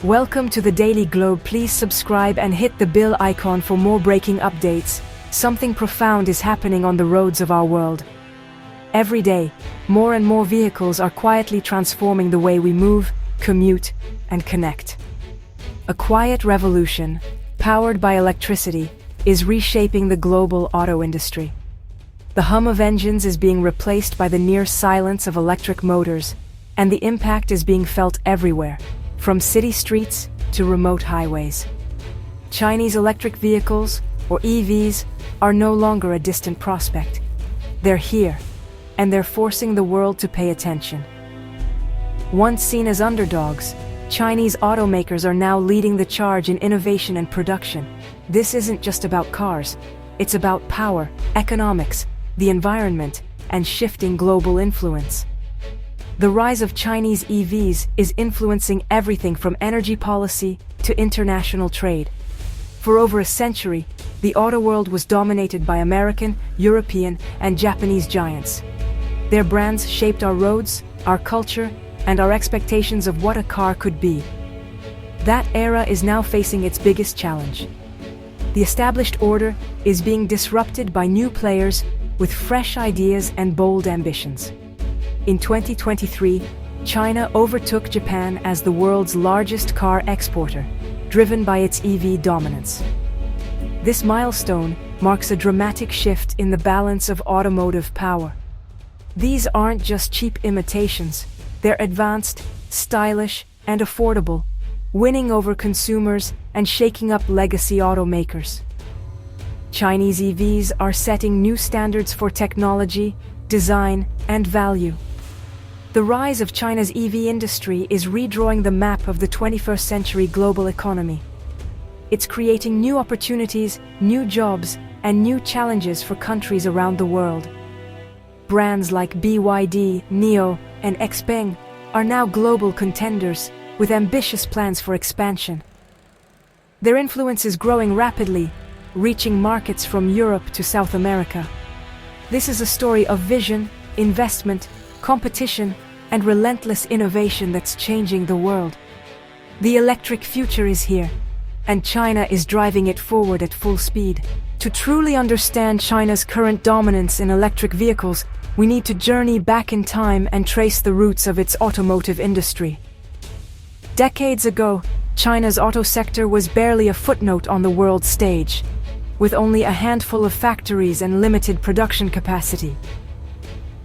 Welcome to the Daily Globe. Please subscribe and hit the bell icon for more breaking updates. Something profound is happening on the roads of our world. Every day, more and more vehicles are quietly transforming the way we move, commute, and connect. A quiet revolution, powered by electricity, is reshaping the global auto industry. The hum of engines is being replaced by the near silence of electric motors, and the impact is being felt everywhere, from city streets to remote highways. Chinese electric vehicles, or EVs, are no longer a distant prospect. They're here, and they're forcing the world to pay attention. Once seen as underdogs, Chinese automakers are now leading the charge in innovation and production. This isn't just about cars, it's about power, economics, the environment, and shifting global influence. The rise of Chinese EVs is influencing everything from energy policy to international trade. For over a century, the auto world was dominated by American, European, and Japanese giants. Their brands shaped our roads, our culture, and our expectations of what a car could be. That era is now facing its biggest challenge. The established order is being disrupted by new players with fresh ideas and bold ambitions. In 2023, China overtook Japan as the world's largest car exporter, driven by its EV dominance. This milestone marks a dramatic shift in the balance of automotive power. These aren't just cheap imitations, they're advanced, stylish, and affordable, winning over consumers and shaking up legacy automakers. Chinese EVs are setting new standards for technology, design, and value. The rise of China's EV industry is redrawing the map of the 21st century global economy. It's creating new opportunities, new jobs, and new challenges for countries around the world. Brands like BYD, NIO, and XPeng are now global contenders with ambitious plans for expansion. Their influence is growing rapidly, reaching markets from Europe to South America. This is a story of vision, investment, competition, and relentless innovation that's changing the world. The electric future is here, and China is driving it forward at full speed. To truly understand China's current dominance in electric vehicles, we need to journey back in time and trace the roots of its automotive industry. Decades ago, China's auto sector was barely a footnote on the world stage, with only a handful of factories and limited production capacity.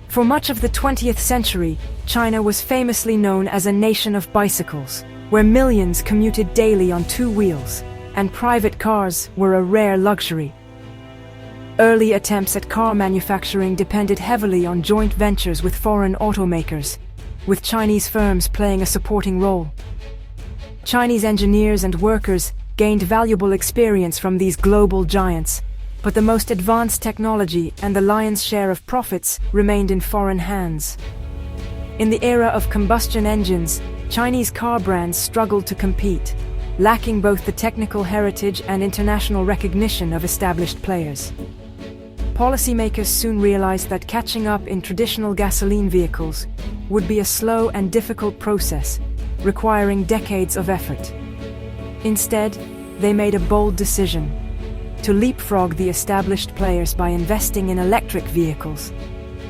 For much of the 20th century, China was famously known as a nation of bicycles, where millions commuted daily on two wheels, and private cars were a rare luxury. Early attempts at car manufacturing depended heavily on joint ventures with foreign automakers, with Chinese firms playing a supporting role. Chinese engineers and workers gained valuable experience from these global giants, but the most advanced technology and the lion's share of profits remained in foreign hands. In the era of combustion engines, Chinese car brands struggled to compete, lacking both the technical heritage and international recognition of established players. Policymakers soon realized that catching up in traditional gasoline vehicles would be a slow and difficult process, requiring decades of effort. Instead, they made a bold decision: to leapfrog the established players by investing in electric vehicles,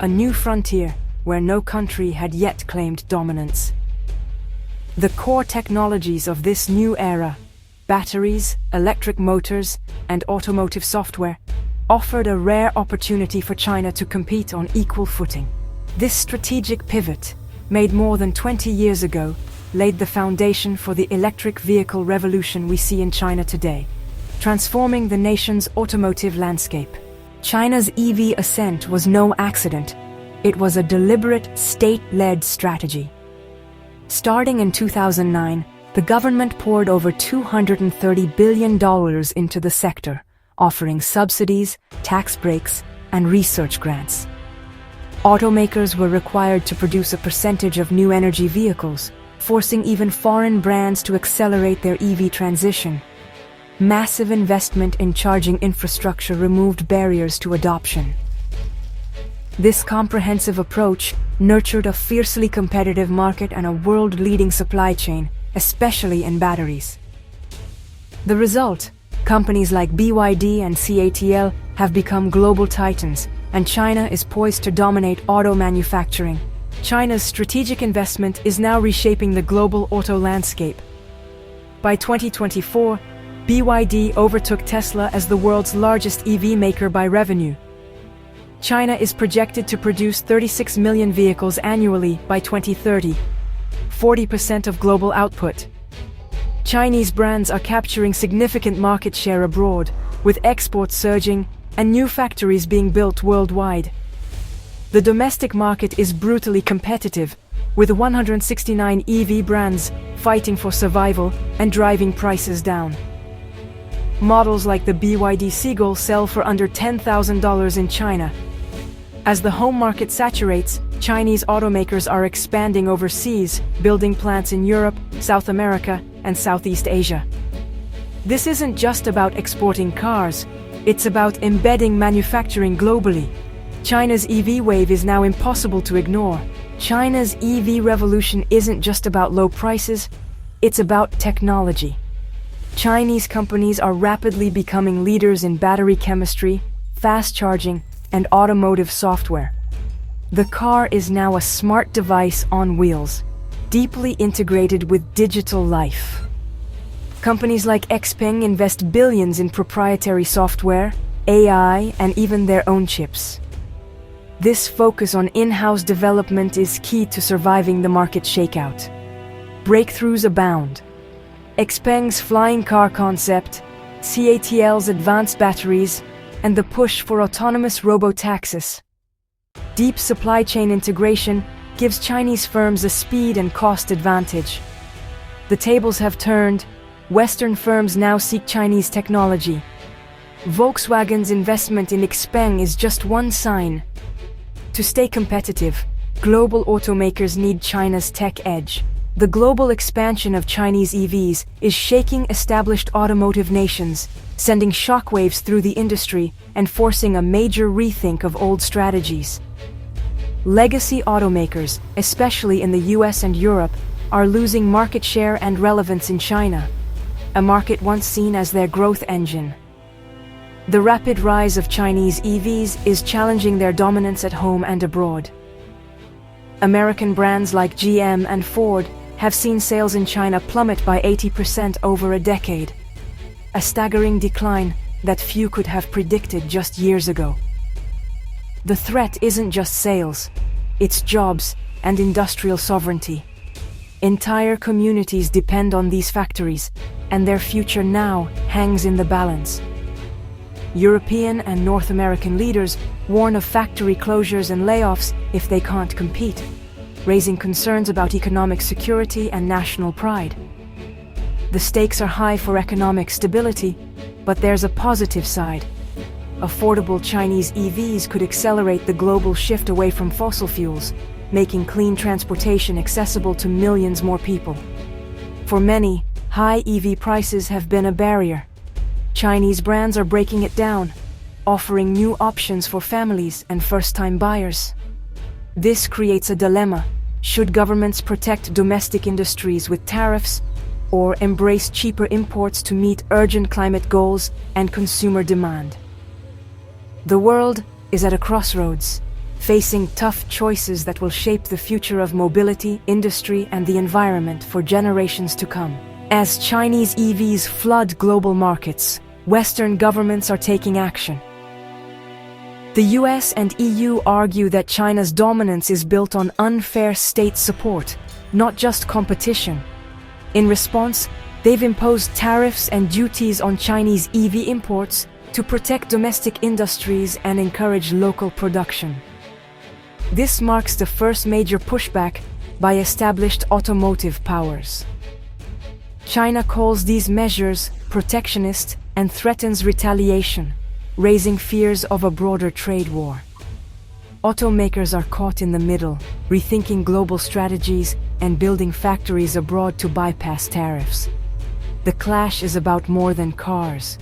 a new frontier where no country had yet claimed dominance. The core technologies of this new era, batteries, electric motors, and automotive software, offered a rare opportunity for China to compete on equal footing. This strategic pivot, made more than 20 years ago, laid the foundation for the electric vehicle revolution we see in China today, transforming the nation's automotive landscape. China's EV ascent was no accident. It was a deliberate, state-led strategy. Starting in 2009, the government poured over $230 billion into the sector, offering subsidies, tax breaks, and research grants. Automakers were required to produce a percentage of new energy vehicles, forcing even foreign brands to accelerate their EV transition. Massive investment in charging infrastructure removed barriers to adoption. This comprehensive approach nurtured a fiercely competitive market and a world-leading supply chain, especially in batteries. The result: companies like BYD and CATL have become global titans, and China is poised to dominate auto manufacturing. China's strategic investment is now reshaping the global auto landscape. By 2024, BYD overtook Tesla as the world's largest EV maker by revenue. China is projected to produce 36 million vehicles annually by 2030, 40% of global output. Chinese brands are capturing significant market share abroad, with exports surging and new factories being built worldwide. The domestic market is brutally competitive, with 169 EV brands fighting for survival and driving prices down. Models like the BYD Seagull sell for under $10,000 in China. As the home market saturates, Chinese automakers are expanding overseas, building plants in Europe, South America, and Southeast Asia. This isn't just about exporting cars, it's about embedding manufacturing globally. China's EV wave is now impossible to ignore. China's EV revolution isn't just about low prices, it's about technology. Chinese companies are rapidly becoming leaders in battery chemistry, fast charging, and automotive software. The car is now a smart device on wheels, deeply integrated with digital life. Companies like XPeng invest billions in proprietary software, AI, and even their own chips. This focus on in-house development is key to surviving the market shakeout. Breakthroughs abound. XPeng's flying car concept, CATL's advanced batteries, and the push for autonomous robo-taxis. Deep supply chain integration gives Chinese firms a speed and cost advantage. The tables have turned. Western firms now seek Chinese technology. Volkswagen's investment in XPeng is just one sign. To stay competitive, global automakers need China's tech edge. The global expansion of Chinese EVs is shaking established automotive nations, sending shockwaves through the industry and forcing a major rethink of old strategies. Legacy automakers, especially in the US and Europe, are losing market share and relevance in China, a market once seen as their growth engine. The rapid rise of Chinese EVs is challenging their dominance at home and abroad. American brands like GM and Ford have seen sales in China plummet by 80% over a decade, a staggering decline that few could have predicted just years ago. The threat isn't just sales, it's jobs and industrial sovereignty. Entire communities depend on these factories, and their future now hangs in the balance. European and North American leaders warn of factory closures and layoffs if they can't compete, raising concerns about economic security and national pride. The stakes are high for economic stability, but there's a positive side. Affordable Chinese EVs could accelerate the global shift away from fossil fuels, making clean transportation accessible to millions more people. For many, high EV prices have been a barrier. Chinese brands are breaking it down, offering new options for families and first-time buyers. This creates a dilemma. Should governments protect domestic industries with tariffs, or embrace cheaper imports to meet urgent climate goals and consumer demand? The world is at a crossroads, facing tough choices that will shape the future of mobility, industry, and the environment for generations to come. As Chinese EVs flood global markets, Western governments are taking action. The US and EU argue that China's dominance is built on unfair state support, not just competition. In response, they've imposed tariffs and duties on Chinese EV imports to protect domestic industries and encourage local production. This marks the first major pushback by established automotive powers. China calls these measures protectionist and threatens retaliation, raising fears of a broader trade war. Automakers are caught in the middle, rethinking global strategies and building factories abroad to bypass tariffs. The clash is about more than cars.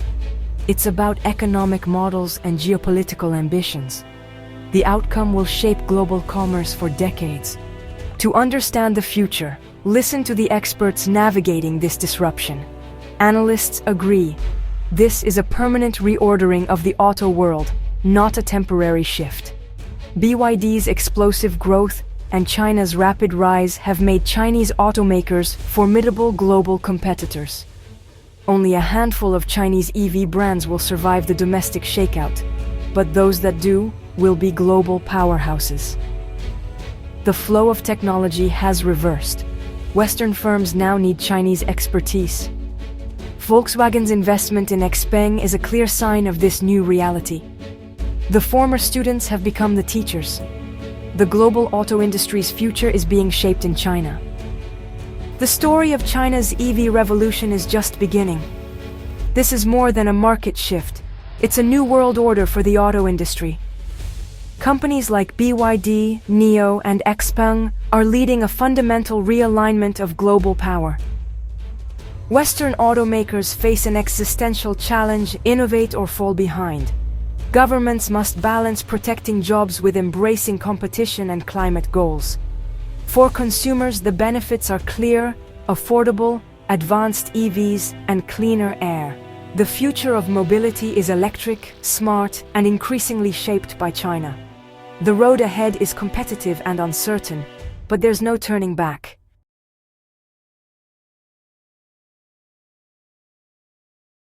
It's about economic models and geopolitical ambitions. The outcome will shape global commerce for decades. To understand the future, Listen to the experts navigating this disruption. Analysts agree. This is a permanent reordering of the auto world, not a temporary shift. BYD's explosive growth and China's rapid rise have made Chinese automakers formidable global competitors. Only a handful of Chinese EV brands will survive the domestic shakeout, but those that do will be global powerhouses. The flow of technology has reversed. Western firms now need Chinese expertise. Volkswagen's investment in Xpeng is a clear sign of this new reality. The former students have become the teachers. The global auto industry's future is being shaped in China. The story of China's EV revolution is just beginning. This is more than a market shift. It's a new world order for the auto industry. Companies like BYD, NIO, and Xpeng are leading a fundamental realignment of global power. Western automakers face an existential challenge: innovate or fall behind. Governments must balance protecting jobs with embracing competition and climate goals. For consumers, the benefits are clear: affordable, advanced EVs, and cleaner air. The future of mobility is electric, smart, and increasingly shaped by China. The road ahead is competitive and uncertain, but there's no turning back.